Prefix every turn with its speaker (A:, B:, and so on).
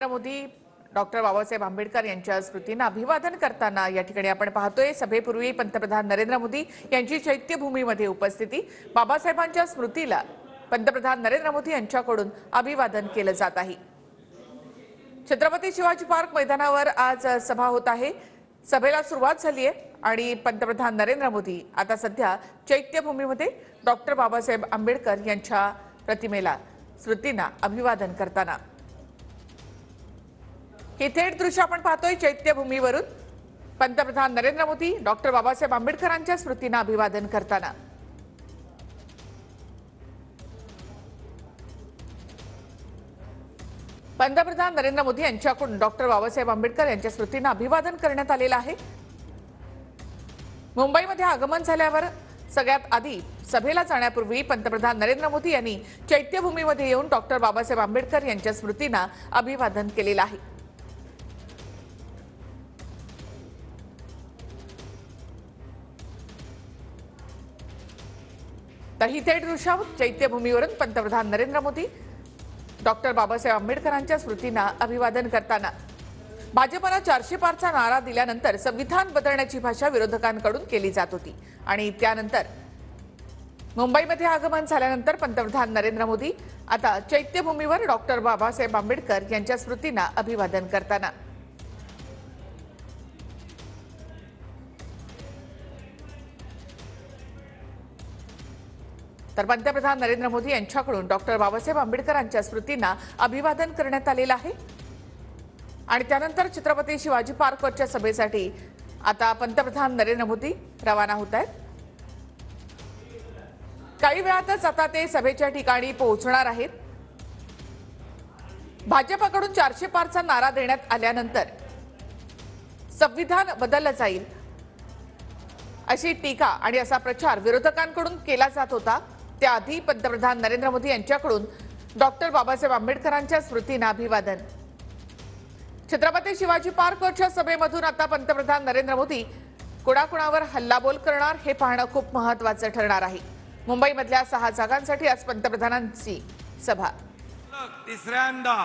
A: Narendra Modi doctor Babasaheb Ambedkar यांच्या स्मृतींना अभिवादन करताना या ठिकाणी आपण पाहतोय सभेपूर्वी पंतप्रधान नरेंद्र मोदी यांची चैत्यभूमीमध्ये उपस्थिती। बाबासाहेबांच्या स्मृतीला पंतप्रधान नरेंद्र मोदी यांच्याकडून अभिवादन केलं जात आहे। छत्रपती शिवाजी पार्क मैदानावर आज सभा होत आहे। सभेला सुरुवात झाली आहे आणि पंतप्रधान नरेंद्र मोदी आता सध्या चैत्यभूमीमध्ये डॉक्टर बाबासाहेब आंबेडकर यांच्या प्रतिमेला स्मृतींना अभिवादन करताना हे थेट दृश्य आपण पाहतोय। चैत्यभूमीवरून पंतप्रधान नरेंद्र मोदी डॉक्टर बाबासाहेब आंबेडकरांच्या स्मृतींना अभिवादन करताना पंतप्रधान नरेंद्र मोदी यांच्याकडून डॉक्टर बाबासाहेब आंबेडकर यांच्या स्मृतींना अभिवादन करण्यात आलेलं आहे। मुंबईमध्ये आगमन झाल्यावर सगळ्यात आधी सभेला जाण्यापूर्वी पंतप्रधान नरेंद्र मोदी यांनी चैत्यभूमीमध्ये येऊन डॉक्टर बाबासाहेब आंबेडकर यांच्या स्मृतींना अभिवादन केलेलं आहे। तर ही थेट दृश्य चैत्यभूमीवरून पंतप्रधान नरेंद्र मोदी डॉक्टर बाबासाहेब आंबेडकरांच्या स्मृतींना अभिवादन करताना भाजपला 400 पारचा नारा दिल्यानंतर संविधान बदलण्याची भाषा विरोधकांकडून केली जात होती आणि त्यानंतर मुंबईमध्ये आगमन झाल्यानंतर पंतप्रधान नरेंद्र मोदी आता चैत्यभूमीवर डॉक्टर बाबासाहेब आंबेडकर यांच्या स्मृतींना अभिवादन करताना तर पंतप्रधान नरेंद्र मोदी यांच्याकडून डॉक्टर बाबासाहेब आंबेडकरांच्या स्मृतींना अभिवादन करण्यात आलेलं आहे आणि त्यानंतर छत्रपती शिवाजी पार्कवरच्या सभेसाठी आता पंतप्रधान नरेंद्र मोदी रवाना होत आहेत। काही वेळातच आता ते सभेच्या ठिकाणी पोहोचणार आहेत। भाजपकडून 400 पारचा नारा देण्यात आल्यानंतर संविधान बदललं जाईल अशी टीका आणि असा प्रचार विरोधकांकडून केला जात होता। त्याआधी पंतप्रधान नरेंद्र मोदी यांच्याकडून डॉक्टर बाबासाहेब आंबेडकरांच्या स्मृतींना अभिवादन। छत्रपती शिवाजी पार्कवरच्या सभेमधून आता पंतप्रधान नरेंद्र मोदी कुणाकुणावर हल्लाबोल करणार हे पाहणं खूप महत्त्वाचं ठरणार आहे। मुंबईमधल्या 6 जागांसाठी आज पंतप्रधानांची सभा।
B: तिसऱ्यांदा